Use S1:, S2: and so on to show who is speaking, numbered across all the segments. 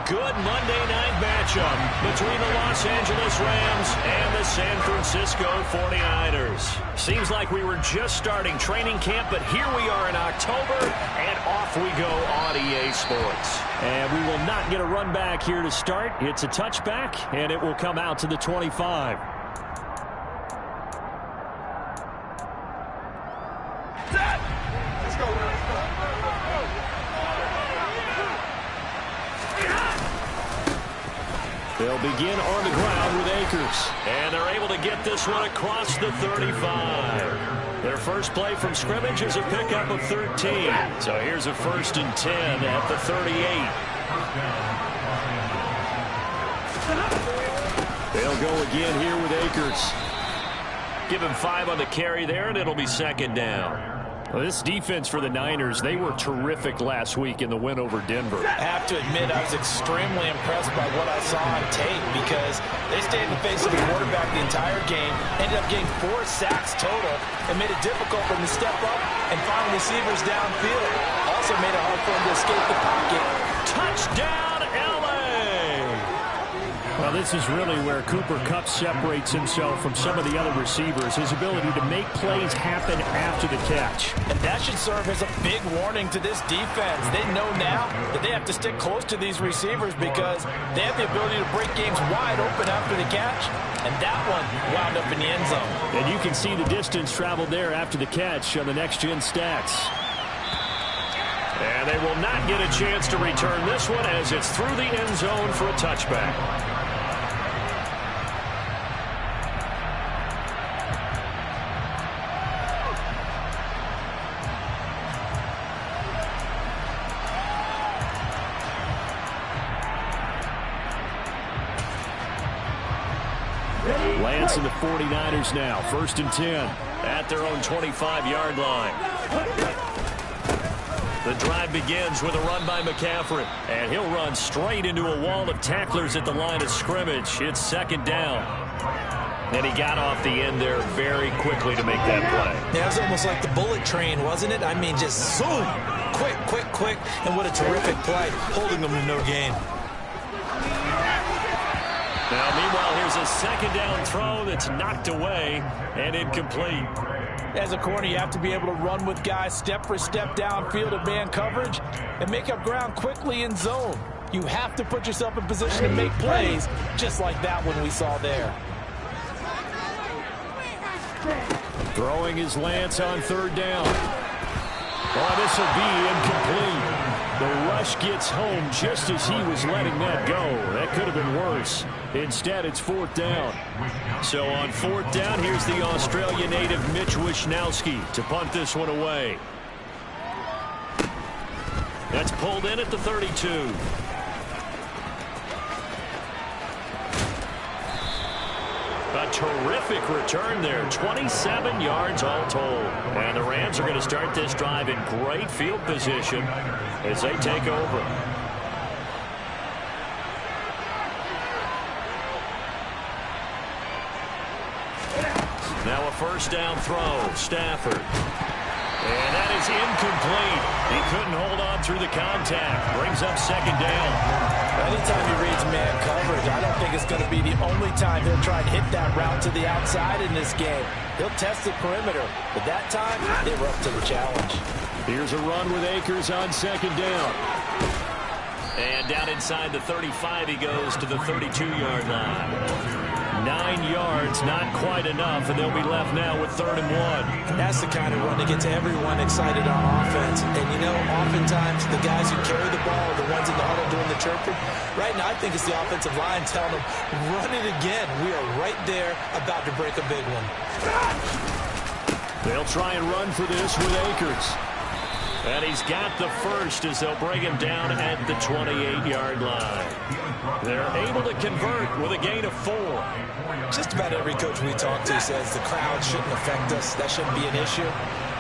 S1: good Monday night matchup between the Los Angeles Rams and the San Francisco 49ers. Seems like we were just starting training camp, but here we are in October, and off we go on EA Sports.
S2: And we will not get a run back here to start. It's a touchback, and it will come out to the 25. They'll begin on the ground with Akers.
S1: And they're able to get this one across the 35. Their first play from scrimmage is a pickup of 13. So here's a 1st and 10 at the 38.
S2: They'll go again here with Akers.
S1: Give him 5 on the carry there, and it'll be 2nd down.
S2: Well, this defense for the Niners, they were terrific last week in the win over Denver.
S3: I have to admit, I was extremely impressed by what I saw on tape because they stayed in the face of the quarterback the entire game, ended up getting 4 sacks total, and made it difficult for them to step up and find receivers downfield. Also made it hard for them to escape the pocket.
S1: Touchdown, LA!
S2: Well, this is really where Cooper Kupp separates himself from some of the other receivers, his ability to make plays happen after the catch.
S3: And that should serve as a big warning to this defense. They know now that they have to stick close to these receivers because they have the ability to break games wide open after the catch. And that one wound up in the end zone.
S2: And you can see the distance traveled there after the catch on the next-gen stats.
S1: And they will not get a chance to return this one as it's through the end zone for a touchback.
S2: Lance and the 49ers now, 1st and 10.
S1: At their own 25-yard line. The drive begins with a run by McCaffrey. And he'll run straight into a wall of tacklers at the line of scrimmage. It's 2nd down. And he got off the end there very quickly to make that play.
S3: Yeah, it was almost like the bullet train, wasn't it? I mean, just zoom. Quick, quick, quick. And what a terrific play, holding them to no gain.
S1: Now, meanwhile, here's a 2nd down throw that's knocked away and incomplete.
S3: As a corner, you have to be able to run with guys step for step downfield at man coverage and make up ground quickly in zone. You have to put yourself in position to make plays, just like that one we saw there.
S2: Throwing is Lance on 3rd down. Oh, this will be incomplete. The rush gets home just as he was letting that go. That could have been worse. Instead, it's 4th down.
S1: So on 4th down, here's the Australia native Mitch Wishnowsky to punt this one away. That's pulled in at the 32. A terrific return there. 27 yards all told. And the Rams are going to start this drive in great field position as they take over. Now a 1st down throw. Stafford. And that is incomplete. He couldn't hold on through the contact. Brings up 2nd down.
S3: Anytime he reads man coverage, I don't think it's going to be the only time he'll try and hit that route to the outside in this game. He'll test the perimeter, but that time they were up to the challenge.
S2: Here's a run with Akers on 2nd down.
S1: And down inside the 35, he goes to the 32-yard line. 9 yards, not quite enough, and they'll be left now with 3rd and 1.
S3: That's the kind of run that gets everyone excited on offense. And, you know, oftentimes the guys who carry the ball are the ones in the huddle doing the chirping. Right now, I think it's the offensive line telling them, run it again. We are right there about to break a big one.
S2: They'll try and run for this with Akers.
S1: And he's got the first as they'll bring him down at the 28-yard line. They're able to convert with a gain of 4.
S3: Just about every coach we talk to says the crowd shouldn't affect us. That shouldn't be an issue.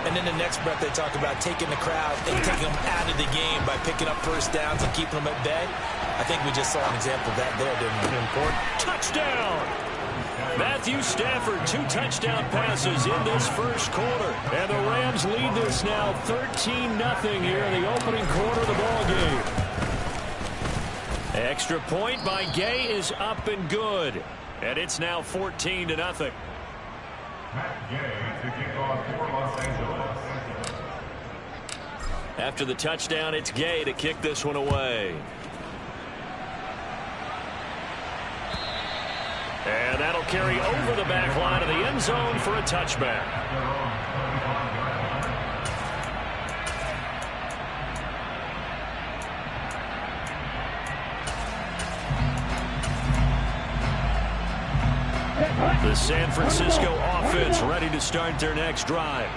S3: And then the next breath they talk about taking the crowd and taking them out of the game by picking up 1st downs and keeping them at bay. I think we just saw an example of that there, didn't we?
S1: Important touchdown! Matthew Stafford, 2 touchdown passes in this first quarter. And the Rams lead this now 13-0 here in the opening quarter of the ball game. Extra point by Gay is up and good. And it's now 14-0.
S4: Matt Gay to kick off for Los Angeles.
S1: After the touchdown, it's Gay to kick this one away. And that'll carry over the back line of the end zone for a touchback. The San Francisco offense ready to start their next drive.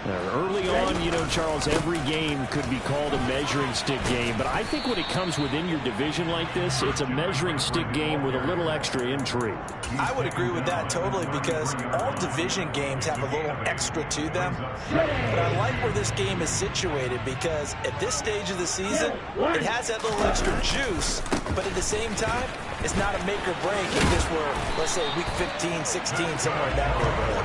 S2: Early on, you know, Charles, every game could be called a measuring stick game. But I think when it comes within your division like this, it's a measuring stick game with a little extra intrigue.
S3: I would agree with that totally because all division games have a little extra to them. But I like where this game is situated because at this stage of the season, it has that little extra juice. But at the same time, it's not a make or break if this were, let's say, week 15, 16, somewhere in that neighborhood.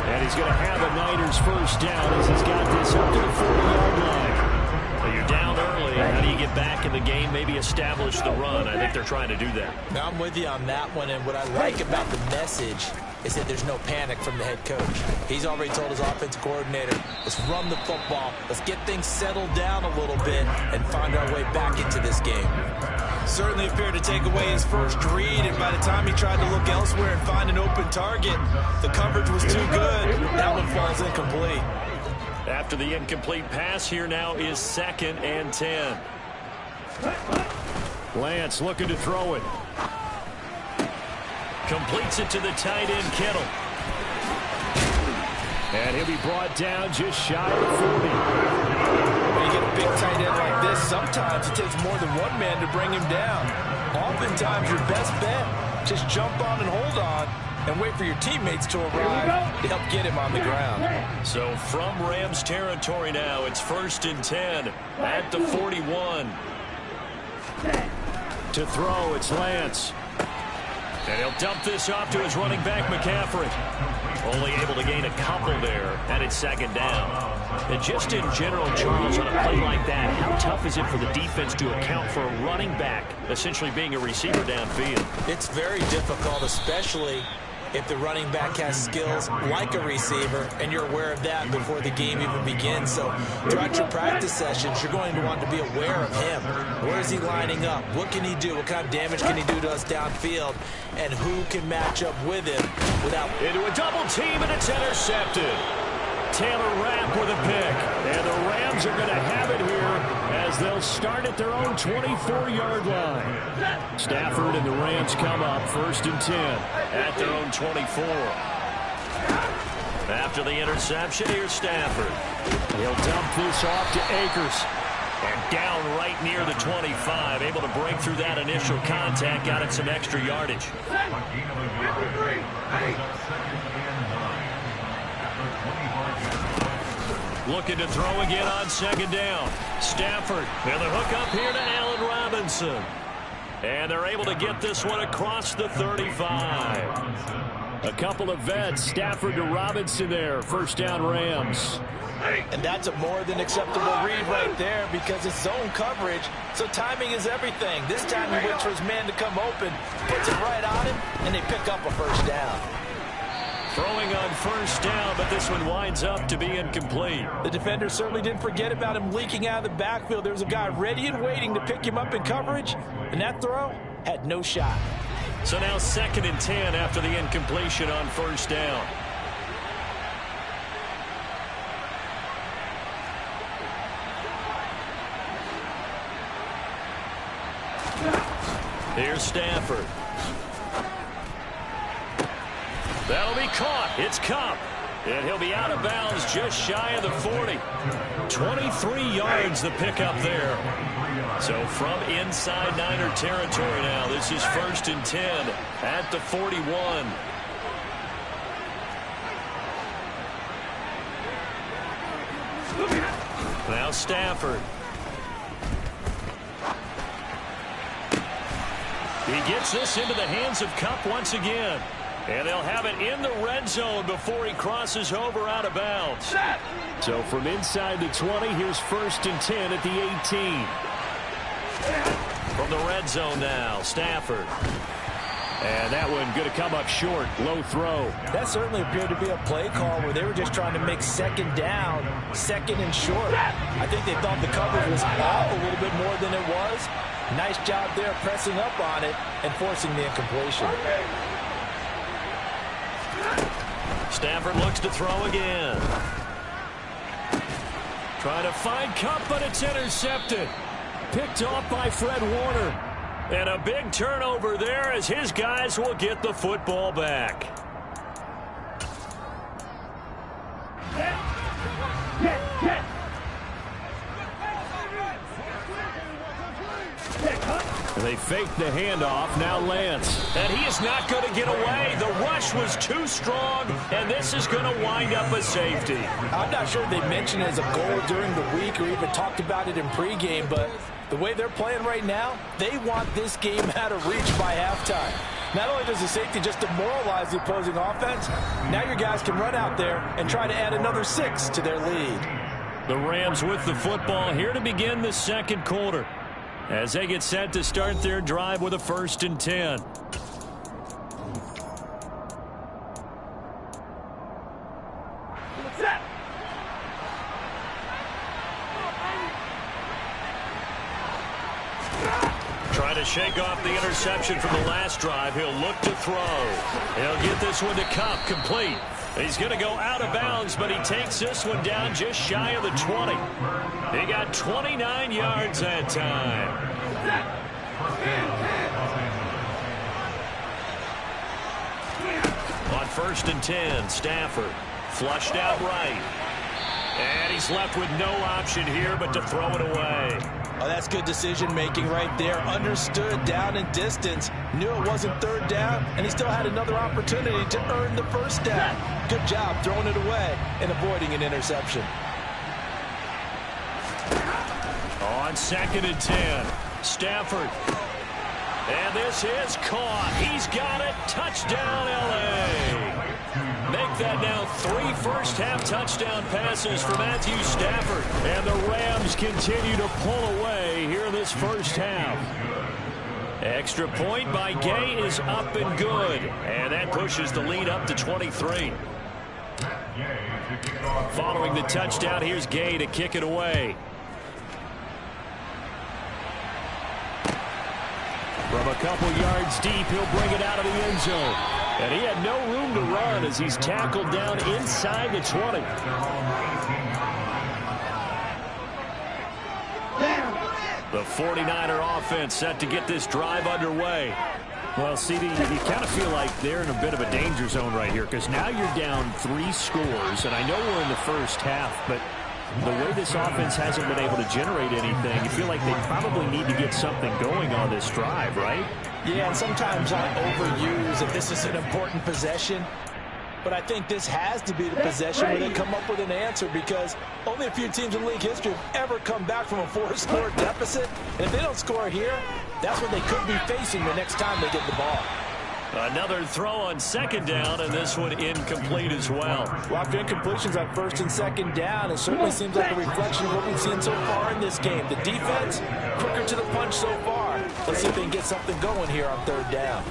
S2: And he's going to have a Niners first down as he's got this up to the 40-yard line.
S1: So you're down early. How do you get back in the game, maybe establish the run? I think they're trying to do that.
S3: Now, I'm with you on that one, and what I like about the message is that there's no panic from the head coach. He's already told his offensive coordinator, let's run the football, let's get things settled down a little bit and find our way back into this game. Certainly appeared to take away his first read, and by the time he tried to look elsewhere and find an open target, the coverage was too good. That one falls incomplete.
S1: After the incomplete pass, here now is 2nd and 10.
S2: Lance looking to throw it.
S1: Completes it to the tight end, Kittle.
S2: And he'll be brought down just shy of 40.
S3: When you get a big tight end like this, sometimes it takes more than one man to bring him down. Oftentimes, your best bet, just jump on and hold on and wait for your teammates to arrive to help get him on the ground.
S1: So from Rams territory now, it's 1st and 10 at the 41.
S2: To throw, it's Lance.
S1: And he'll dump this off to his running back, McCaffrey. Only able to gain a couple there, and it's 2nd down. And just in general, Charles, on a play like that, how tough is it for the defense to account for a running back essentially being a receiver downfield?
S3: It's very difficult, especially if the running back has skills like a receiver, and you're aware of that before the game even begins. So throughout your practice sessions, you're going to want to be aware of him. Where is he lining up? What can he do? What kind of damage can he do to us downfield? And who can match up with him without...
S1: Into a double team, and it's intercepted. Taylor Rapp with a pick. And the Rams are going to have it here as they'll start at their own 24-yard line.
S2: Stafford and the Rams come up 1st and 10.
S1: At their own 24. After the interception, here's Stafford.
S2: He'll dump this off to Akers.
S1: And down right near the 25. Able to break through that initial contact, got it some extra yardage. Looking to throw again on 2nd down. Stafford, and the hook up here to Allen Robinson. And they're able to get this one across the 35.
S2: A couple of vets, Stafford to Robinson there. 1st down, Rams.
S3: And that's a more than acceptable read right there because it's zone coverage, so timing is everything. This time he waits for his man to come open, puts it right on him, and they pick up a 1st down.
S1: Throwing on 1st down, but this one winds up to be incomplete.
S3: The defender certainly didn't forget about him leaking out of the backfield. There was a guy ready and waiting to pick him up in coverage, and that throw had no shot.
S1: So now 2nd and 10 after the incompletion on 1st down. Here's Stafford. That'll be caught. It's Kupp. And he'll be out of bounds just shy of the 40. 23 yards the pickup there. So from inside Niner territory now, this is 1st and 10 at the 41. Now Stafford. He gets this into the hands of Kupp once again. And they'll have it in the red zone before he crosses over out of bounds.
S2: So from inside the 20, here's 1st and 10 at the 18.
S1: From the red zone now, Stafford.
S2: And that one going to come up short. Low throw.
S3: That certainly appeared to be a play call where they were just trying to make second down, second and short. I think they thought the coverage was off a little bit more than it was. Nice job there pressing up on it and forcing the incompletion.
S1: Stafford looks to throw again. Trying to find Cup, but it's intercepted. Picked off by Fred Warner. And a big turnover there as his guys will get the football back.
S2: They faked the handoff. Now Lance.
S1: And he is not going to get away. The rush was too strong, and this is going to wind up a safety.
S3: I'm not sure they mentioned it as a goal during the week or even talked about it in pregame, but the way they're playing right now, they want this game out of reach by halftime. Not only does the safety just demoralize the opposing offense, now your guys can run out there and try to add another 6 to their lead.
S2: The Rams with the football here to begin the second quarter, as they get set to start their drive with a 1st and 10.
S1: Trying to shake off the interception from the last drive. He'll look to throw. He'll get this one to Cup, complete. He's going to go out of bounds, but he takes this one down just shy of the 20. He got 29 yards that time. On 1st and 10, Stafford flushed out right. And he's left with no option here but to throw it away.
S3: Oh, that's good decision-making right there. Understood down and distance. Knew it wasn't 3rd down, and he still had another opportunity to earn the 1st down. Good job throwing it away and avoiding an interception.
S2: On 2nd and 10, Stafford.
S1: And this is caught. He's got it. Touchdown, L.A. Make that now 3 first-half touchdown passes for Matthew Stafford.
S2: And the Rams continue to pull away here in this first half.
S1: Extra point by Gay is up and good. And that pushes the lead up to 23.
S2: Following the touchdown, here's Gay to kick it away. From a couple yards deep, he'll bring it out of the end zone. And he had no room to run as he's tackled down inside the 20.
S1: The 49er offense set to get this drive underway.
S2: Well, CD, you kind of feel like they're in a bit of a danger zone right here because now you're down 3 scores, and I know we're in the first half, but the way this offense hasn't been able to generate anything, you feel like they probably need to get something going on this drive, right?
S3: Yeah, and sometimes I overuse if this is an important possession. But I think this has to be the possession where they come up with an answer because only a few teams in league history have ever come back from a 4-score deficit. And if they don't score here, that's what they could be facing the next time they get the ball.
S1: Another throw on 2nd down, and this one incomplete as well.
S3: Well, after incompletions on 1st and 2nd down, it certainly seems like a reflection of what we've seen so far in this game. The defense, quicker to the punch so far. Let's see if they can get something going here on 3rd down.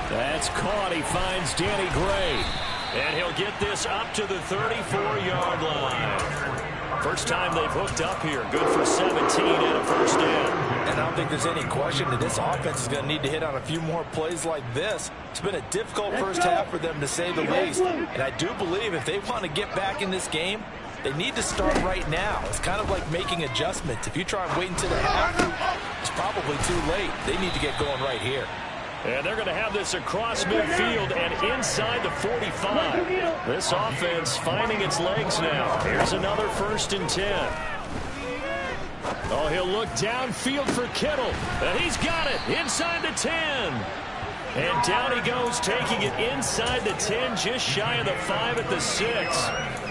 S2: That's caught. He finds Danny Gray.
S1: And he'll get this up to the 34-yard line. First time they've hooked up here. Good for 17 and a 1st down.
S3: And I don't think there's any question that this offense is going to need to hit on a few more plays like this. It's been a difficult first half for them, to say the least. And I do believe if they want to get back in this game, they need to start right now. It's kind of like making adjustments. If you try and wait until the half, it's probably too late. They need to get going right here.
S1: And they're going to have this across midfield and inside the 45. This offense finding its legs now. Here's another 1st and 10.
S2: Oh, he'll look downfield for Kittle.
S1: And he's got it inside the 10. And down he goes, taking it inside the 10, just shy of the 5 at the 6.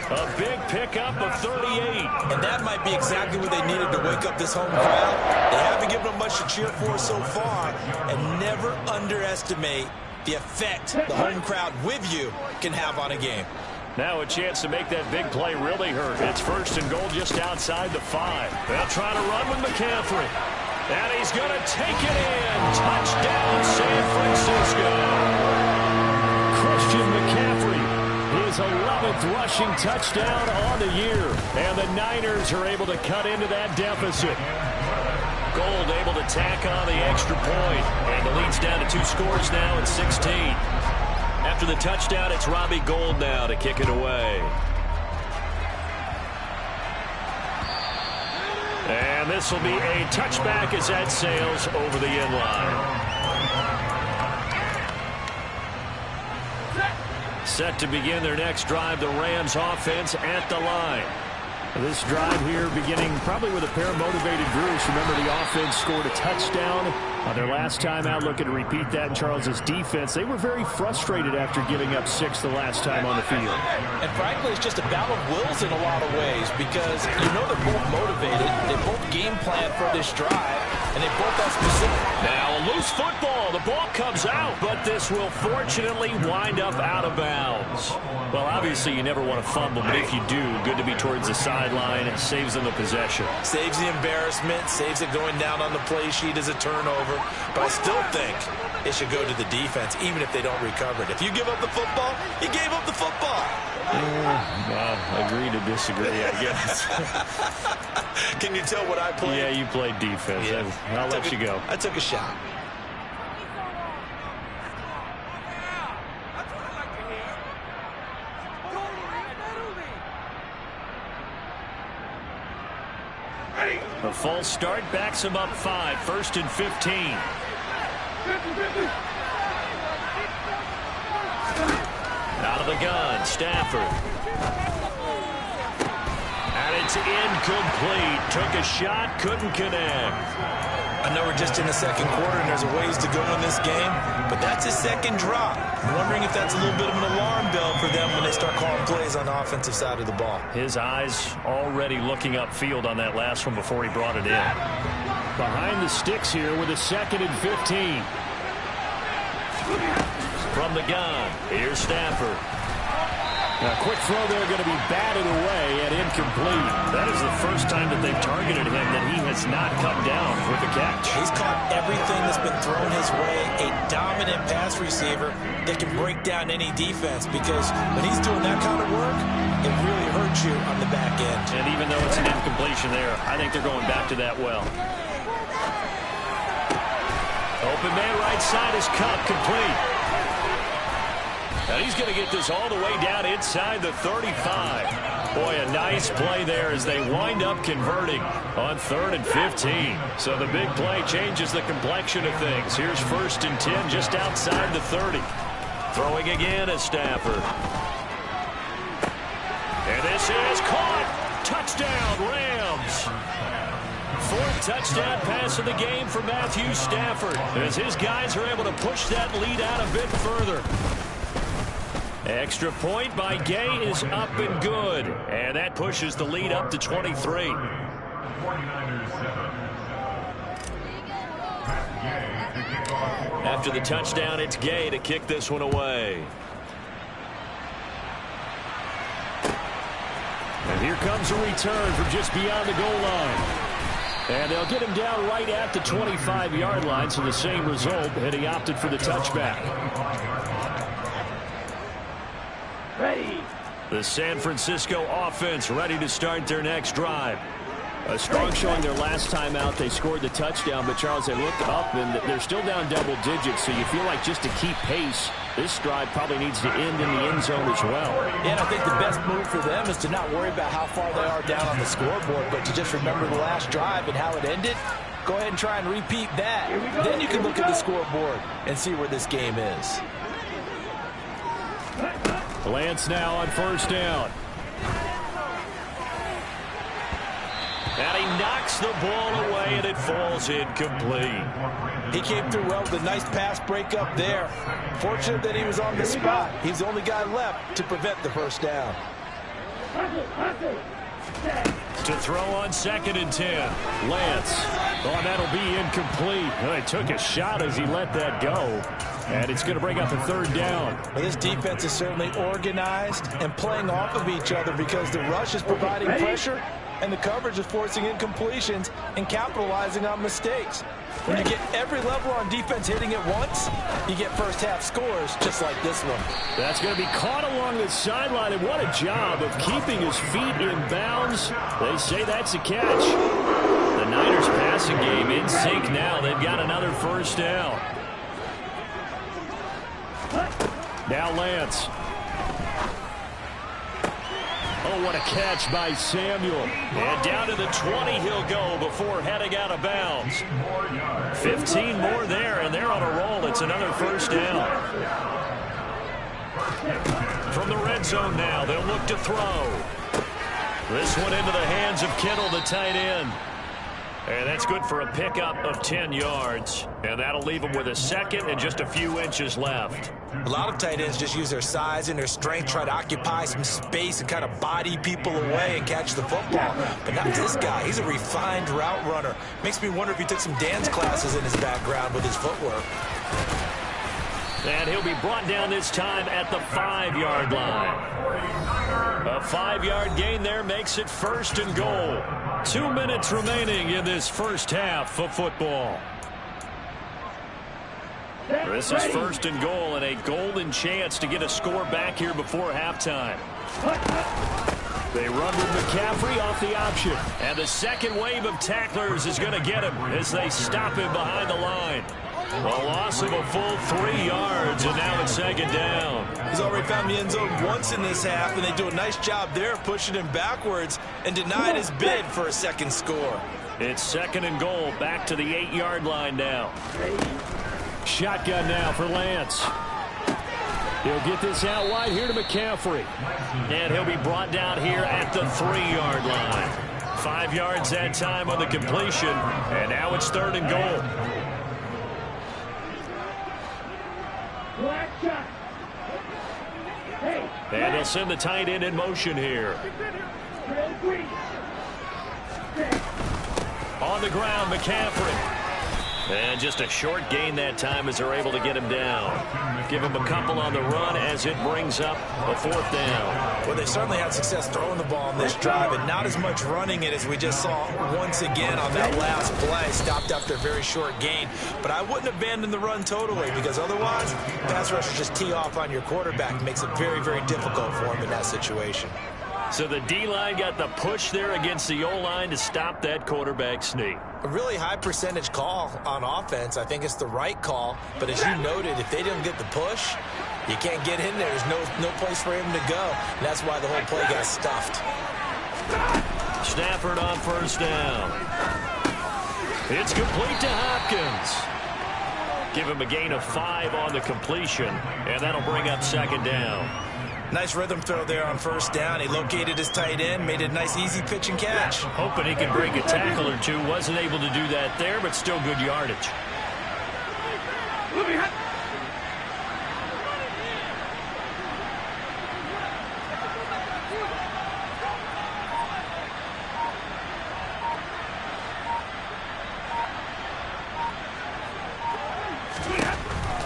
S1: A big pickup of 38.
S3: And that might be exactly what they needed to wake up this home crowd. They haven't given them much to cheer for so far. And never underestimate the effect the home crowd with you can have on a game.
S1: Now a chance to make that big play really hurt. It's 1st and goal just outside the 5. They'll try to run with McCaffrey. And he's going to take it in. Touchdown, San Francisco.
S2: Christian McCaffrey, his 11th rushing touchdown on the year. And the Niners are able to cut into that deficit.
S1: Gold able to tack on the extra point. And the lead's down to 2 scores now at 16. After the touchdown, it's Robbie Gould now to kick it away. And this will be a touchback as that sails over the end line. Set to begin their next drive, the Rams offense at the line.
S2: This drive here beginning probably with a pair of motivated Bruce. Remember, the offense scored a touchdown on their last time out, looking to repeat that in Charles's defense. They were very frustrated after giving up 6 the last time on the field.
S3: And frankly, it's just a battle of wills in a lot of ways because you know they're both motivated. They both game plan for this drive, and they both have specific.
S1: Now a loose football. The ball comes out, but this will fortunately wind up out of bounds.
S2: Well, obviously you never want to fumble, but if you do, good to be towards the sideline. It saves them the possession.
S3: Saves the embarrassment, saves it going down on the play sheet as a turnover. But I still think it should go to the defense, even if they don't recover it. If you give up the football, you gave up the football.
S2: Agree to disagree, I guess.
S3: Can you tell what I played?
S2: Yeah, you played defense.
S3: Yeah.
S2: I'll let you go.
S3: I took a shot.
S1: The false start backs him up 5. 1st and 15. Out of the gun, Stafford. And it's incomplete. Took a shot, couldn't connect.
S3: I know we're just in the second quarter and there's a ways to go in this game, but that's his second drop. I'm wondering if that's a little bit of an alarm bell for them when they start calling plays on the offensive side of the ball.
S2: His eyes already looking upfield on that last one before he brought it in. Behind the sticks here with a 2nd and 15.
S1: From the gun, here's Stafford.
S2: A quick throw there going to be batted away and incomplete. That is the first time that they've targeted him that he has not come down with a catch.
S3: He's caught everything that's been thrown his way. A dominant pass receiver that can break down any defense because when he's doing that kind of work, it really hurts you on the back end.
S2: And even though it's an incompletion there, I think they're going back to that well.
S1: Open man right side is Cup, complete. And he's going to get this all the way down inside the 35. Boy, a nice play there as they wind up converting on 3rd and 15. So the big play changes the complexion of things. Here's 1st and 10 just outside the 30. Throwing again is Stafford. And this is caught. Touchdown, Rams. 4th touchdown pass of the game for Matthew Stafford as his guys are able to push that lead out a bit further. Extra point by Gay is up and good. And that pushes the lead up to 23. After the touchdown, it's Gay to kick this one away.
S2: And here comes a return from just beyond the goal line. And they'll get him down right at the 25-yard line, so the same result, and he opted for the touchback.
S1: Ready. The San Francisco offense ready to start their next drive.
S2: A strong showing their last time out. They scored the touchdown, but Charles, they looked up, and they're still down double digits, so you feel like just to keep pace, this drive probably needs to end in the end zone as well.
S3: And I think the best move for them is to not worry about how far they are down on the scoreboard, but to just remember the last drive and how it ended. Go ahead and try and repeat that. Then you can look at the scoreboard and see where this game is.
S2: Lance now on 1st down.
S1: And he knocks the ball away, and it falls incomplete.
S3: He came through well with a nice pass breakup there. Fortunate that he was on the spot. He's the only guy left to prevent the 1st down.
S1: To throw on 2nd and 10.
S2: Lance. Oh, that'll be incomplete. Well, he took a shot as he let that go. And it's going to bring up the 3rd down.
S3: Well, this defense is certainly organized and playing off of each other because the rush is providing pressure and the coverage is forcing incompletions and capitalizing on mistakes. When you get every level on defense hitting at once, you get first-half scores just like this one.
S2: That's going to be caught along the sideline, and what a job of keeping his feet in bounds. They say that's a catch. The Niners passing game in sync now. They've got another first down. Now Lance. Oh, what a catch by Samuel.
S1: And down to the 20 he'll go before heading out of bounds. 15 more there, and they're on a roll. It's another first down. From the red zone now, they'll look to throw. This one into the hands of Kittle, the tight end. And that's good for a pickup of 10 yards. And that'll leave him with a second and just a few inches left.
S3: A lot of tight ends just use their size and their strength, try to occupy some space and kind of body people away and catch the football. But not this guy. He's a refined route runner. Makes me wonder if he took some dance classes in his background with his footwork.
S1: And he'll be brought down this time at the 5-yard line. A 5-yard gain there makes it first and goal. 2 minutes remaining in this first half of football. This is first and goal and a golden chance to get a score back here before halftime. They run with McCaffrey off the option. And the second wave of tacklers is going to get him as they stop him behind the line. A loss of a full 3 yards, and now it's second down.
S3: He's already found the end zone once in this half, and they do a nice job there pushing him backwards and denied his bid for a second score.
S1: It's second and goal, back to the 8-yard line now.
S2: Shotgun now for Lance. He'll get this out wide here to McCaffrey.
S1: And he'll be brought down here at the 3-yard line. 5 yards that time on the completion, and now it's third and goal. And they'll send the tight end in motion here. On the ground, McCaffrey. And just a short gain that time as they're able to get him down. Give him a couple on the run as it brings up a 4th down.
S3: Well, they certainly had success throwing the ball in this drive, and not as much running it as we just saw once again on that last play. Stopped after a very short gain. But I wouldn't abandon the run totally, because otherwise, pass rushers just tee off on your quarterback. Makes it very, very difficult for him in that situation.
S1: So the D-line got the push there against the O-line to stop that quarterback sneak.
S3: A really high percentage call on offense. I think it's the right call. But as you noted, if they didn't get the push, you can't get in there. There's no place for him to go. And that's why the whole play got stuffed.
S1: Stafford on first down. It's complete to Hopkins. Give him a gain of 5 on the completion, and that'll bring up second down.
S3: Nice rhythm throw there on first down. He located his tight end, made a nice easy pitch and catch.
S1: Hoping he could break a tackle or two. Wasn't able to do that there, but still good yardage.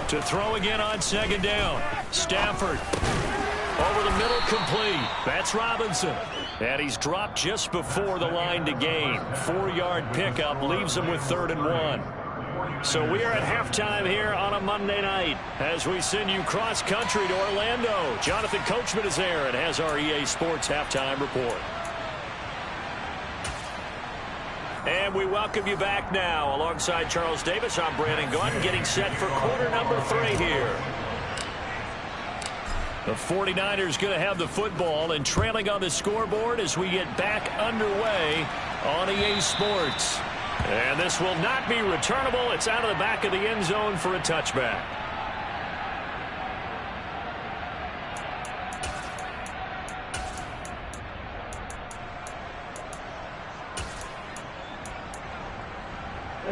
S1: To throw again on second down. Stafford. Over the middle, complete. That's Robinson. And he's dropped just before the line to gain. 4-yard pickup leaves him with 3rd and 1. So we are at halftime here on a Monday night as we send you cross-country to Orlando. Jonathan Coachman is there and has our EA Sports halftime report. And we welcome you back now. Alongside Charles Davis, I'm Brandon Gunn, getting set for quarter number 3 here. The 49ers going to have the football and trailing on the scoreboard as we get back underway on EA Sports. And this will not be returnable. It's out of the back of the end zone for a touchback.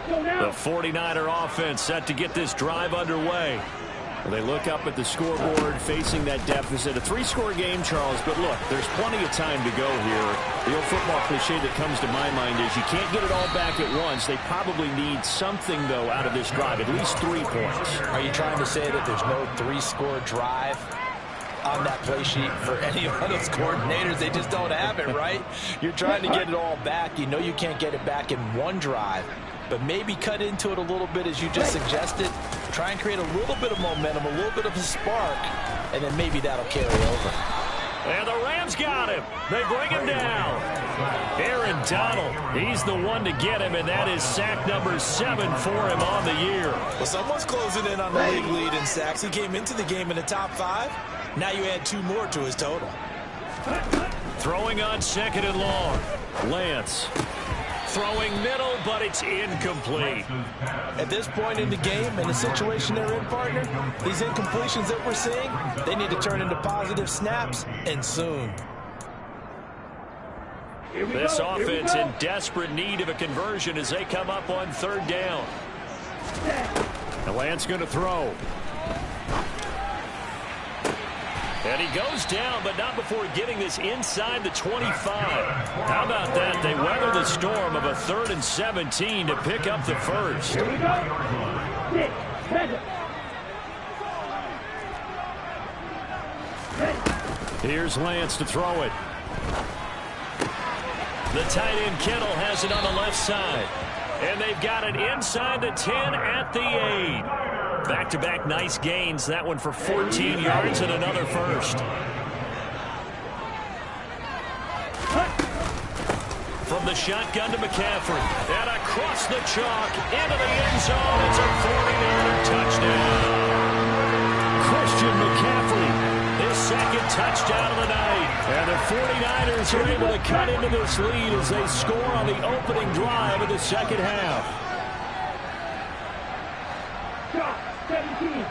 S1: The 49er offense set to get this drive underway. Well, they look up at the scoreboard facing that deficit. A 3-score game, Charles, but look, there's plenty of time to go here. The old football cliche that comes to my mind is you can't get it all back at once. They probably need something, though, out of this drive, at least 3 points.
S3: Are you trying to say that there's no 3-score drive? on that play sheet for any of those coordinators. They just don't have it, right? You're trying to get it all back. You know you can't get it back in one drive, but maybe cut into it a little bit as you just suggested. Try and create a little bit of momentum, a little bit of a spark, and then maybe that'll carry over.
S2: And the Rams got him. They bring him down. Aaron Donald, he's the one to get him, and that is sack number 7 for him on the year.
S3: Well, someone's closing in on the league lead in sacks. He came into the game in the top 5. Now you add 2 more to his total.
S2: Throwing on 2nd and long. Lance. Throwing middle, but it's incomplete.
S3: At this point in the game, in the situation they're in, partner, these incompletions that we're seeing, they need to turn into positive snaps, and soon.
S2: This offense in desperate need of a conversion as they come up on 3rd down. And Lance going to throw. And he goes down, but not before getting this inside the 25. How about that? They weather the storm of a 3rd and 17 to pick up the first.
S5: Here we go. 6, 7.
S2: Here's Lance to throw it. The tight end Kittle has it on the left side. And they've got it inside the 10 at the 8. Back-to-back nice gains. That one for 14 yards and another first. From the shotgun to McCaffrey. And across the chalk into the end zone. It's a 40-yarder touchdown. Christian McCaffrey, his 2nd touchdown of the night. And the 49ers are able to cut into this lead as they score on the opening drive of the 2nd half.
S5: 17.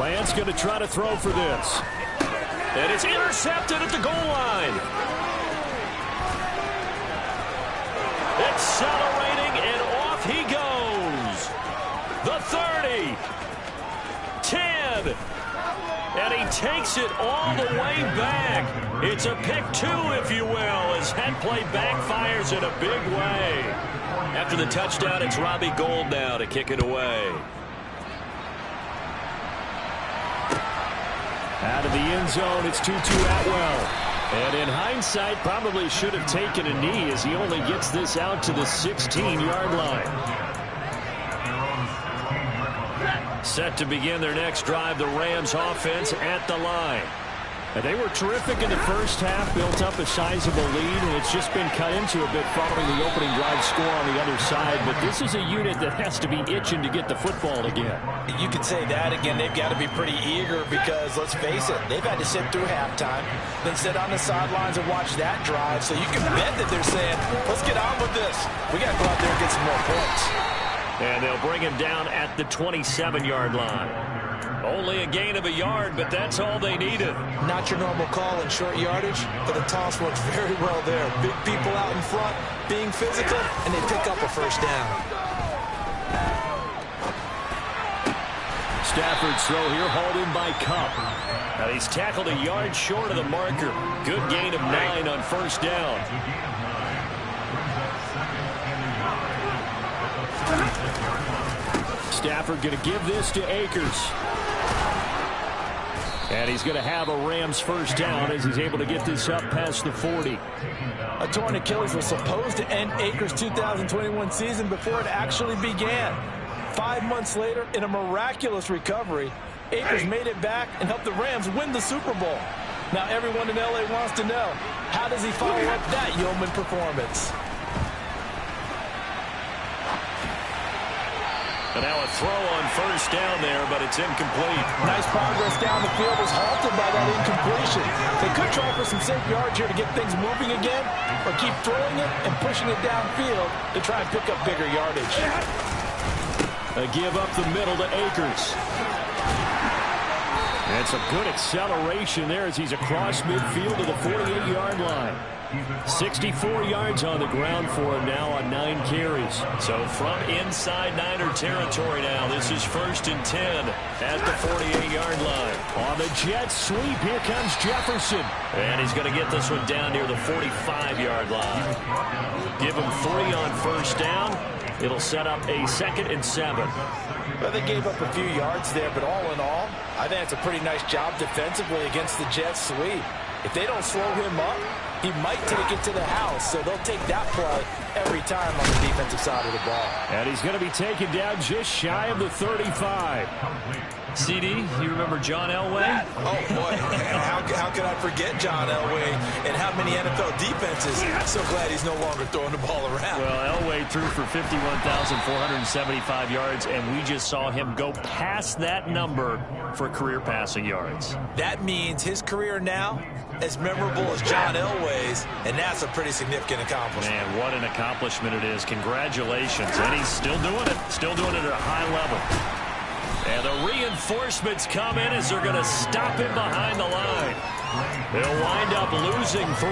S2: Lance going to try to throw for this. And it's intercepted at the goal line. Accelerating, and off he goes. The 30. 10. And he takes it all the way back. It's a pick 2, if you will, as that play backfires in a big way. After the touchdown, it's Robbie Gould now to kick it away. Out of the end zone, it's Tutu Atwell. And in hindsight, probably should have taken a knee as he only gets this out to the 16-yard line. Set to begin their next drive, the Rams offense at the line. And they were terrific in the first half, built up a sizable lead, and it's just been cut into a bit following the opening drive score on the other side. But this is a unit that has to be itching to get the football again.
S3: You can say that again. They've got to be pretty eager because, let's face it, they've had to sit through halftime, then sit on the sidelines and watch that drive. So you can bet that they're saying, let's get on with this. We got to go out there and get some more points.
S2: And they'll bring him down at the 27-yard line. Only a gain of a yard, but that's all they needed.
S3: Not your normal call in short yardage, but the toss works very well there. Big people out in front, being physical, and they pick up a first down.
S2: Stafford's throw here hauled in by Kupp. Now he's tackled a yard short of the marker. Good gain of 9 on first down. Stafford going to give this to Akers. And he's going to have a Rams first down as he's able to get this up past the 40.
S3: A torn Achilles was supposed to end Akers' 2021 season before it actually began. 5 months later, in a miraculous recovery, Akers made it back and helped the Rams win the Super Bowl. Now everyone in L.A. wants to know, how does he follow up that yeoman performance?
S2: And now a throw on first down there, but it's incomplete.
S3: Nice progress down the field was halted by that incompletion. They could try for some safe yards here to get things moving again, or keep throwing it and pushing it downfield to try and pick up bigger yardage.
S2: A give up the middle to Akers. And some good acceleration there as he's across midfield to the 48-yard line. 64 yards on the ground for him now on 9 carries. So from inside Niner territory now, this is 1st and 10 at the 48-yard line. On the jet sweep, here comes Jefferson. And he's going to get this one down near the 45-yard line. Give him 3 on first down.
S1: It'll set up a 2nd and 7.
S3: Well, they gave up a few yards there, but all in all, I think it's a pretty nice job defensively against the Jets sweep. If they don't slow him up, he might take it to the house, so they'll take that play every time on the defensive side of the ball.
S2: And he's going to be taken down just shy of the 35.
S1: CD, you remember John Elway?
S3: Oh, boy. How could I forget John Elway and how many NFL defenses? I'm so glad he's no longer throwing the ball around.
S1: Well, Elway threw for 51,475 yards, and we just saw him go past that number for career passing yards.
S3: That means his career now as memorable as John Elway's, and that's a pretty significant accomplishment.
S1: Man, what an accomplishment it is. Congratulations. And he's still doing it. Still doing it at a high level. And the reinforcements come in as they're going to stop him behind the line. They'll wind up losing 3.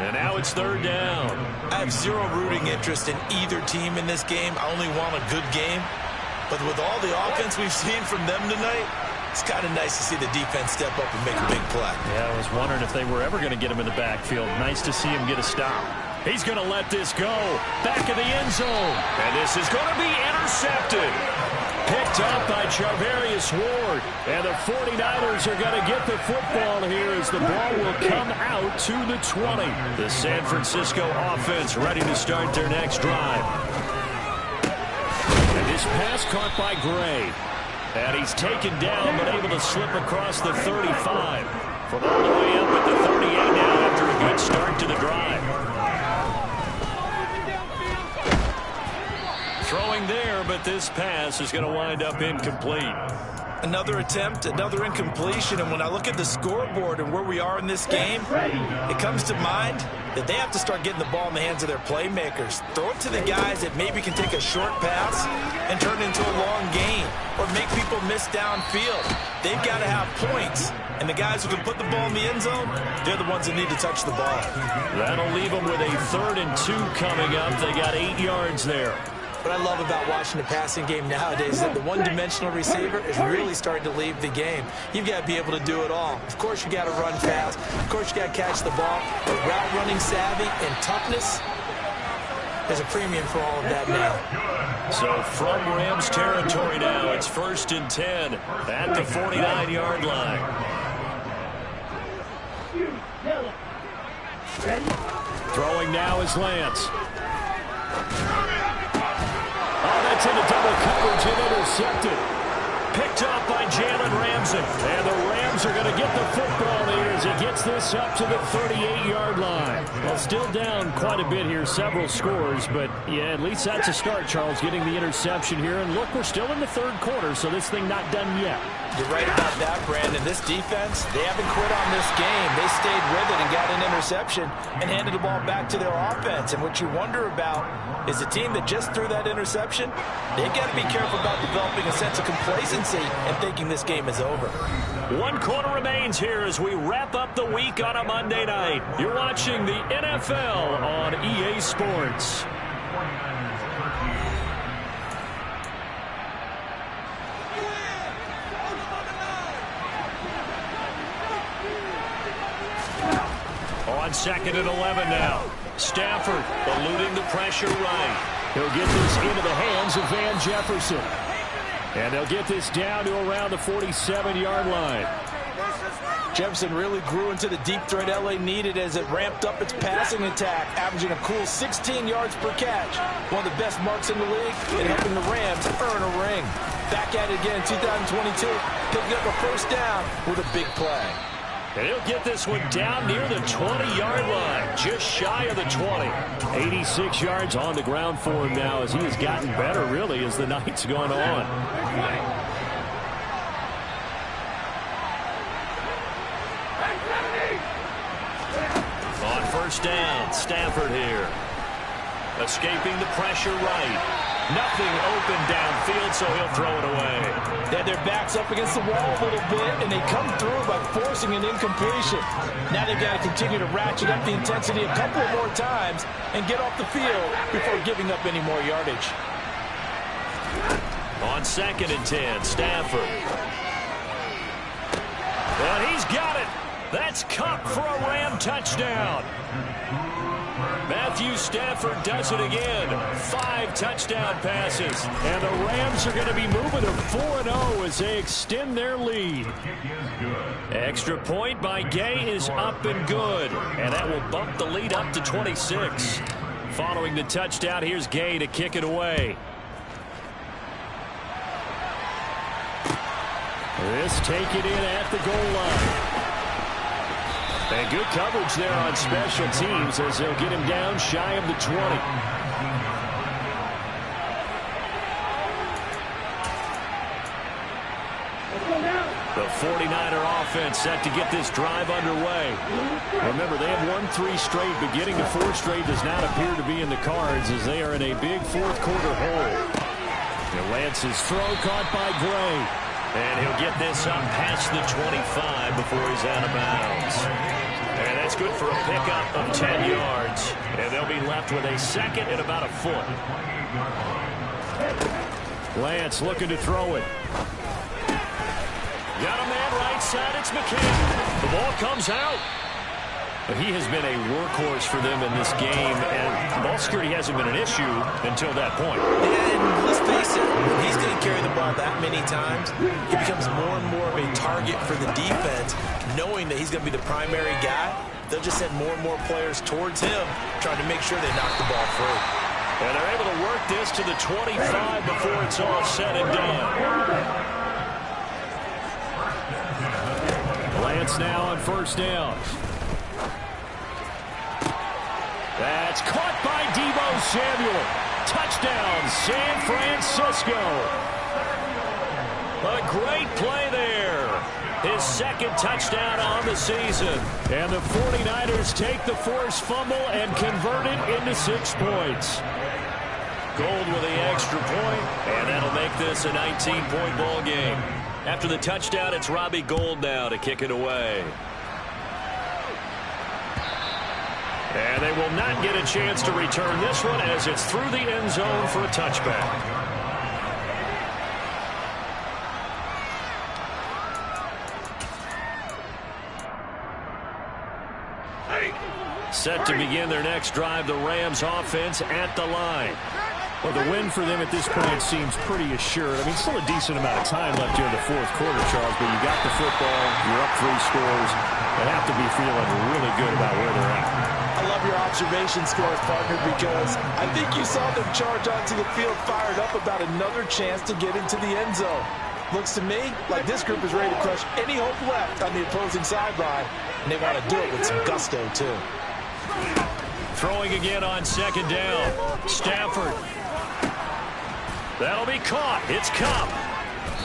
S1: And now it's 3rd down.
S3: I have zero rooting interest in either team in this game. I only want a good game. But with all the offense we've seen from them tonight, it's kind of nice to see the defense step up and make a big play.
S1: Yeah, I was wondering if they were ever going to get him in the backfield. Nice to see him get a stop. He's going to let this go. Back of the end zone. And this is going to be intercepted. Picked up by Charvarius Ward. And the 49ers are going to get the football here as the ball will come out to the 20. The San Francisco offense ready to start their next drive. And this pass caught by Gray. And he's taken down but able to slip across the 35. From all the way up at the 38 now after a good start to the drive. Throwing there, but this pass is going to wind up incomplete.
S3: Another attempt, another incompletion, and when I look at the scoreboard and where we are in this game, it comes to mind that they have to start getting the ball in the hands of their playmakers. Throw it to the guys that maybe can take a short pass and turn it into a long gain or make people miss downfield. They've got to have points, and the guys who can put the ball in the end zone, they're the ones that need to touch the ball.
S1: That'll leave them with a 3rd and 2 coming up. They got 8 yards there.
S3: What I love about watching the passing game nowadays is that the one-dimensional receiver is really starting to leave the game. You've got to be able to do it all. Of course, you got to run fast. Of course, you got to catch the ball. But route running savvy and toughness, there's a premium for all of that now.
S1: So from Rams territory now, it's 1st and 10 at the 49-yard line.
S2: Throwing now is Lance. Oh, that's into double coverage and intercepted.
S1: Picked up by Jalen Ramsey.
S2: And the Rams are going to get the football here as he gets this up to the 38-yard line. Well, still down quite a bit here, several scores, but yeah, at least that's a start, Charles, getting the interception here. And look, we're still in the 3rd quarter, so this thing not done yet.
S3: You're right about that, Brandon. This defense, they haven't quit on this game. They stayed with it and got an interception and handed the ball back to their offense. And what you wonder about is the team that just threw that interception, they've got to be careful about developing a sense of complacency and thinking this game is over.
S1: 1 quarter remains here as we wrap up the week on a Monday night. You're watching the NFL on EA Sports. On 2nd and 11 now. Stafford eluding the pressure right.
S2: He'll get this into the hands of Van Jefferson. And they'll get this down to around the 47-yard line.
S3: Jefferson really grew into the deep threat LA needed as it ramped up its passing attack, averaging a cool 16 yards per catch. One of the best marks in the league and helping the Rams earn a ring. Back at it again in 2022, picking up a 1st down with a big play.
S1: And he'll get this one down near the 20-yard line, just shy of the 20.
S2: 86 yards on the ground for him now as he has gotten better, really, as the night's gone on.
S1: On 1st down, Stafford here. Escaping the pressure right. Nothing open downfield, so he'll throw it away.
S3: They had their backs up against the wall a little bit, and they come through by forcing an incompletion. Now they've got to continue to ratchet up the intensity a couple more times and get off the field before giving up any more yardage.
S1: On 2nd and 10, Stafford. And he's got it. That's Cup for a Ram touchdown. Matthew Stafford does it again. 5 touchdown passes.
S2: And the Rams are going to be moving to 4-0 as they extend their lead.
S1: Extra point by Gay is up and good. And that will bump the lead up to 26. Following the touchdown, here's Gay to kick it away.
S2: This taken in at the goal line. And good coverage there on special teams as they'll get him down shy of the 20.
S1: The 49er offense set to get this drive underway.
S2: Remember, they have won 3 straight, but getting to 4 straight does not appear to be in the cards as they are in a big fourth quarter hole. And Lance's throw caught by Gray.
S1: And he'll get this up past the 25 before he's out of bounds. And that's good for a pickup of 10 yards. And they'll be left with a second and about a foot.
S2: Lance looking to throw it.
S1: Got a man right side. It's McCain. The ball comes out.
S2: But he has been a workhorse for them in this game, and ball security hasn't been an issue until that point.
S3: Yeah, and let's face it, when he's going to carry the ball that many times, he becomes more and more of a target for the defense, knowing that he's going to be the primary guy. They'll just send more and more players towards him, trying to make sure they knock the ball free.
S1: And they're able to work this to the 25 before it's all said and done.
S2: Lance now on first down. That's caught by Deebo Samuel. Touchdown, San Francisco.
S1: A great play there. His second touchdown on the season.
S2: And the 49ers take the forced fumble and convert it into 6 points.
S1: Gold with the extra point, and that'll make this a 19-point ball game. After the touchdown, it's Robbie Gould now to kick it away. And they will not get a chance to return this one as it's through the end zone for a touchback. Set to begin their next drive, the Rams offense at the line.
S2: Well, the win for them at this point seems pretty assured. I mean, still a decent amount of time left here in the fourth quarter, Charles, but you got the football, you're up 3 scores. They have to be feeling really good about where they're at.
S3: I love your observation scores, partner, because I think you saw them charge onto the field fired up about another chance to get into the end zone. Looks to me like this group is ready to crush any hope left on the opposing sideline, and they want to do it with some gusto, too.
S1: Throwing again on second down. Stafford. That'll be caught. It's Cup.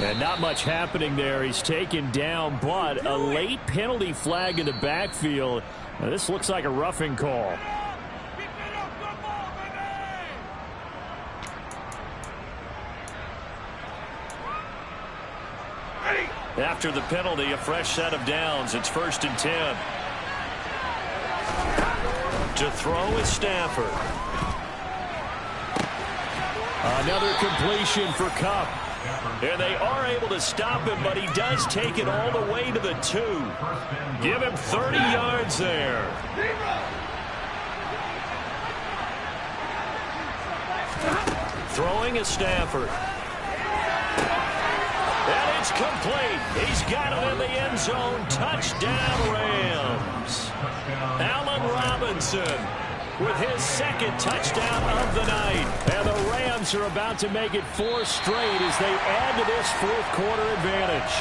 S2: And not much happening there. He's taken down, but a late penalty flag in the backfield. Now, this looks like a roughing call.
S1: After the penalty, a fresh set of downs. It's 1st and 10. To throw is Stafford.
S2: Another completion for Cup.
S1: And they are able to stop him, but he does take it all the way to the 2. Give him 30 yards there. Throwing is Stafford. And it's complete. He's got it in the end zone. Touchdown, Rams. Allen Robinson with his second touchdown of the night.
S2: And the Rams are about to make it 4 straight as they add to this fourth quarter advantage.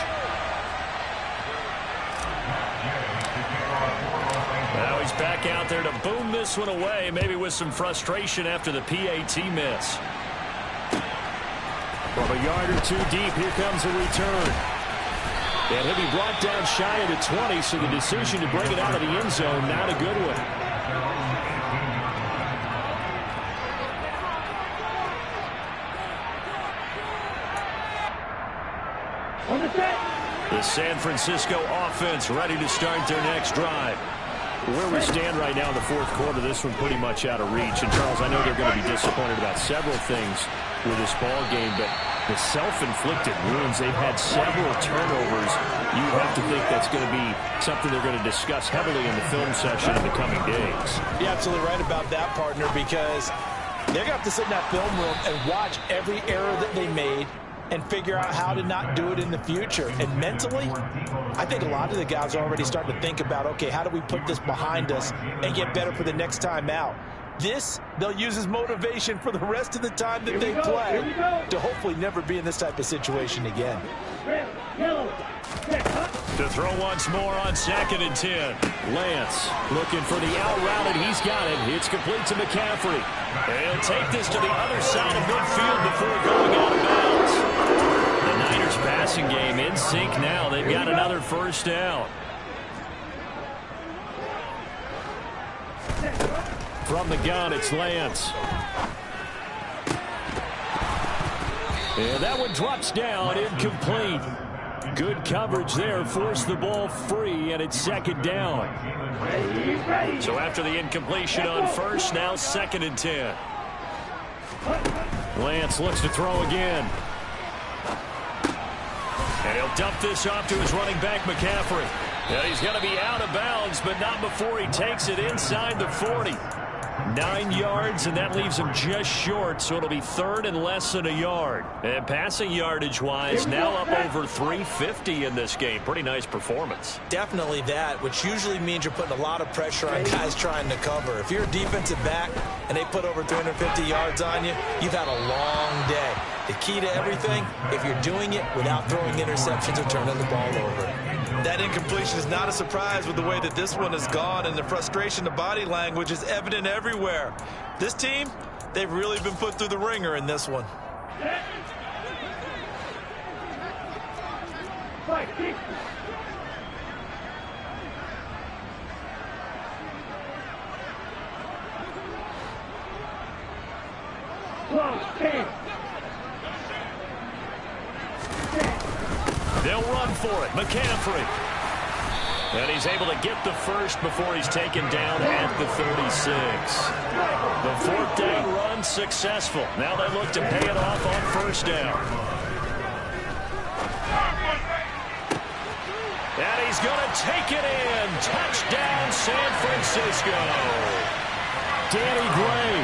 S1: Now he's back out there to boom this one away, maybe with some frustration after the PAT miss.
S2: From a yard or 2 deep, here comes a return. And he'll be brought down shy of the 20, so the decision to bring it out of the end zone, not a good one.
S1: The San Francisco offense ready to start their next drive.
S2: Where we stand right now in the fourth quarter, this one pretty much out of reach. And, Charles, I know they're going to be disappointed about several things with this ball game, but the self-inflicted wounds, they've had several turnovers. You have to think that's going to be something they're going to discuss heavily in the film session in the coming days.
S3: You're absolutely right about that, partner, because they're going to have to sit in that film room and watch every error that they made and figure out how to not do it in the future. And mentally, I think a lot of the guys are already starting to think about, okay, how do we put this behind us and get better for the next time out? This, they'll use as motivation for the rest of the time that they play to hopefully never be in this type of situation again.
S2: To throw once more on 2nd and 10. Lance looking for the out route, and he's got it. It's complete to McCaffrey. He'll take this to the other side of midfield before going out of bounds. The Niners passing game in sync now. They've got another first down. From the gun, it's Lance. And that one drops down, incomplete. Good coverage there, forced the ball free, and it's 2nd down. So after the incompletion on first, now 2nd and 10. Lance looks to throw again. And he'll dump this off to his running back, McCaffrey. And he's going to be out of bounds, but not before he takes it inside the 40. 9 yards, and that leaves him just short, so it'll be 3rd and less than a yard. And passing yardage-wise, now up over 350 in this game. Pretty nice performance.
S3: Definitely that, which usually means you're putting a lot of pressure on guys trying to cover. If you're a defensive back and they put over 350 yards on you, you've had a long day. The key to everything, if you're doing it without throwing interceptions or turning the ball over. That incompletion is not a surprise with the way that this one has gone, and the frustration, the body language is evident everywhere. This team, they've really been put through the ringer in this one.
S2: They'll run for it. McCaffrey. And he's able to get the first before he's taken down at the 36. The 4th down run successful. Now they look to pay it off on first down. And he's going to take it in. Touchdown, San Francisco. Danny Gray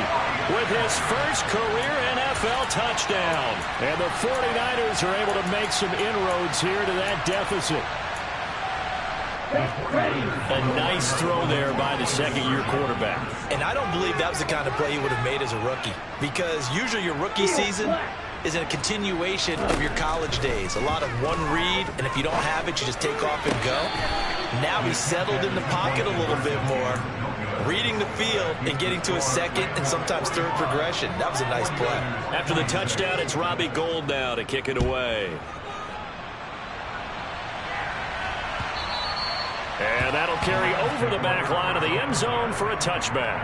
S2: with his first career NFL touchdown. And the 49ers are able to make some inroads here to that deficit. A nice throw there by the second-year quarterback.
S3: And I don't believe that was the kind of play he would have made as a rookie, because usually your rookie season is a continuation of your college days. A lot of one read, and if you don't have it, you just take off and go. Now he's settled in the pocket a little bit more, reading the field and getting to a second and sometimes third progression. That was a nice play.
S2: After the touchdown, it's Robbie Gould now to kick it away. And that'll carry over the back line of the end zone for a touchback.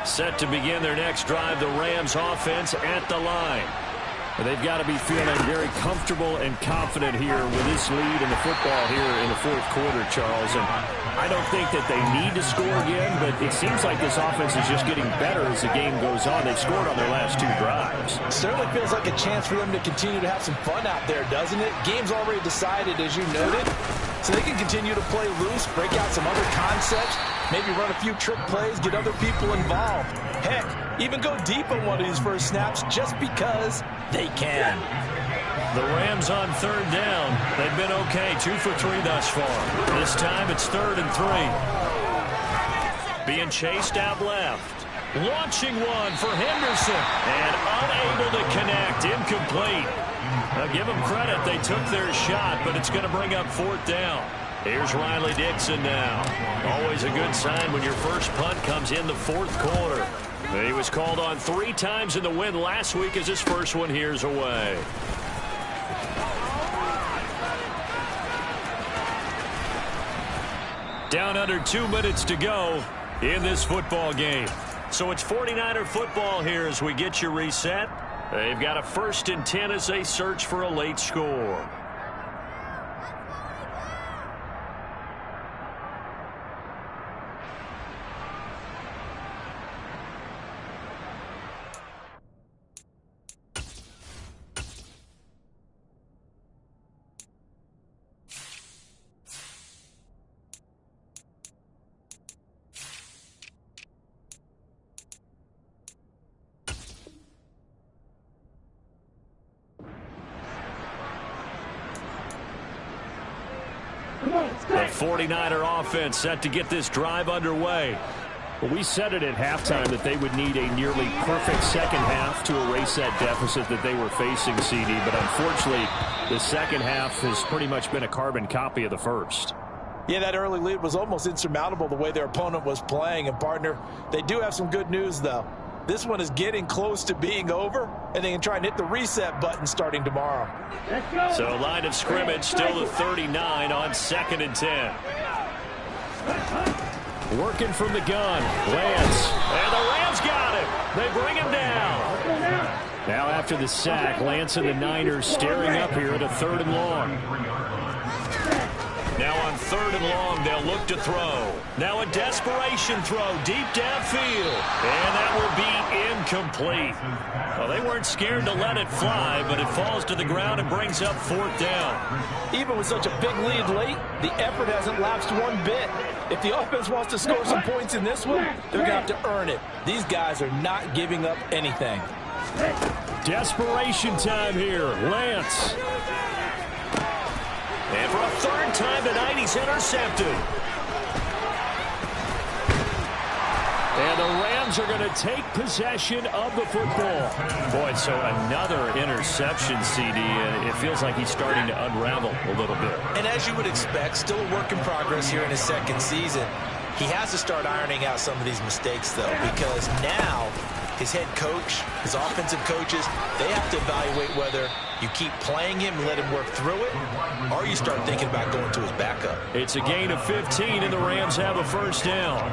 S2: Set to begin their next drive, the Rams offense at the line. They've got to be feeling very comfortable and confident here with this lead in the football here in the fourth quarter, Charles. And I don't think that they need to score again, but it seems like this offense is just getting better as the game goes on. They've scored on their last 2 drives.
S3: Certainly feels like a chance for them to continue to have some fun out there, doesn't it? Game's already decided, as you noted, so they can continue to play loose, break out some other concepts, maybe run a few trick plays, get other people involved. Heck, even go deep on one of these first snaps just because they can.
S2: The Rams on 3rd down. They've been okay, 2 for 3 thus far. This time it's 3rd and 3. Being chased out left. Launching one for Henderson. And unable to connect. Incomplete. Now give them credit. They took their shot, but it's going to bring up 4th down. Here's Riley Dixon now. Always a good sign when your first punt comes in the 4th quarter. He was called on 3 times in the win last week as his first one here's away. Down under 2 minutes to go in this football game. So it's 49er football here as we get you reset.
S1: They've got a 1st and 10 as they search for a late score. The 49er offense set to get this drive underway.
S2: Well, we said it at halftime that they would need a nearly perfect second half to erase that deficit that they were facing, CD. But unfortunately, the second half has pretty much been a carbon copy of the first.
S3: Yeah, that early lead was almost insurmountable the way their opponent was playing. And, partner, they do have some good news, though. This one is getting close to being over, and they can try and hit the reset button starting tomorrow.
S1: So line of scrimmage still the 39 on 2nd and 10.
S2: Working from the gun, Lance.
S1: And the Rams got him. They bring him down.
S2: Now after the sack, Lance and the Niners staring up here at a 3rd and long.
S1: Now on 3rd and long, they'll look to throw. Now a desperation throw deep downfield. And that will be incomplete. Well, they weren't scared to let it fly, but it falls to the ground and brings up 4th down.
S3: Even with such a big lead late, the effort hasn't lapsed one bit. If the offense wants to score some points in this one, they're going to have to earn it. These guys are not giving up anything.
S2: Desperation time here. Lance.
S1: And for a 3rd time tonight, he's intercepted.
S2: And the Rams are going to take possession of the football.
S1: Boy, so another interception, CD, and it feels like he's starting to unravel a little bit.
S3: And as you would expect, still a work in progress here in his 2nd season. He has to start ironing out some of these mistakes, though, because now his head coach, his offensive coaches, they have to evaluate whether you keep playing him and let him work through it, or you start thinking about going to his backup.
S2: It's a gain of 15, and the Rams have a 1st down.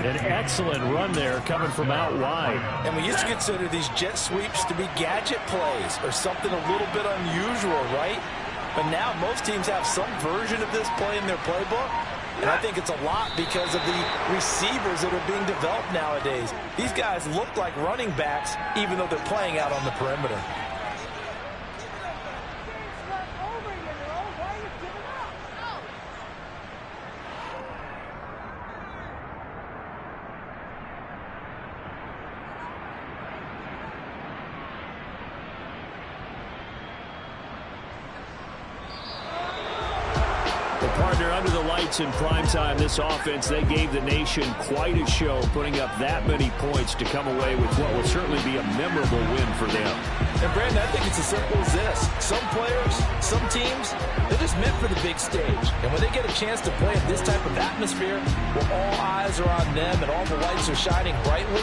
S2: An excellent run there coming from out wide.
S3: And we used to consider these jet sweeps to be gadget plays or something a little bit unusual, right? But now most teams have some version of this play in their playbook. And I think it's a lot because of the receivers that are being developed nowadays. These guys look like running backs even though they're playing out on the perimeter.
S2: Partner, under the lights in primetime, this offense, they gave the nation quite a show, putting up that many points to come away with what will certainly be a memorable win for them.
S3: And, Brandon, I think it's as simple as this. Some players, some teams, they're just meant for the big stage. And when they get a chance to play in this type of atmosphere, where all eyes are on them and all the lights are shining brightly,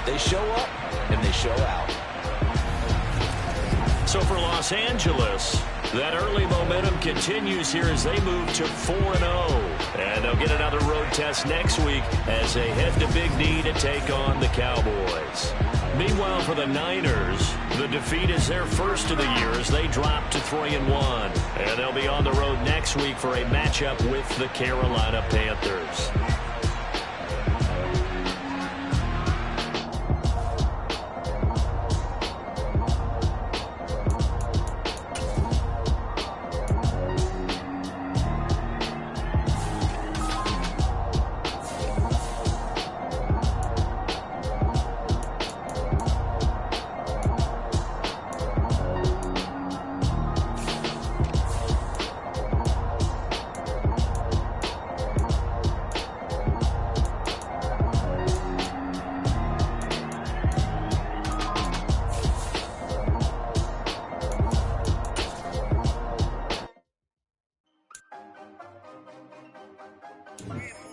S3: they show up and they show out.
S1: So for Los Angeles, that early momentum continues here as they move to 4-0. And they'll get another road test next week as they head to Big D to take on the Cowboys. Meanwhile, for the Niners, the defeat is their first of the year as they drop to 3-1. And they'll be on the road next week for a matchup with the Carolina Panthers.
S4: Thank you.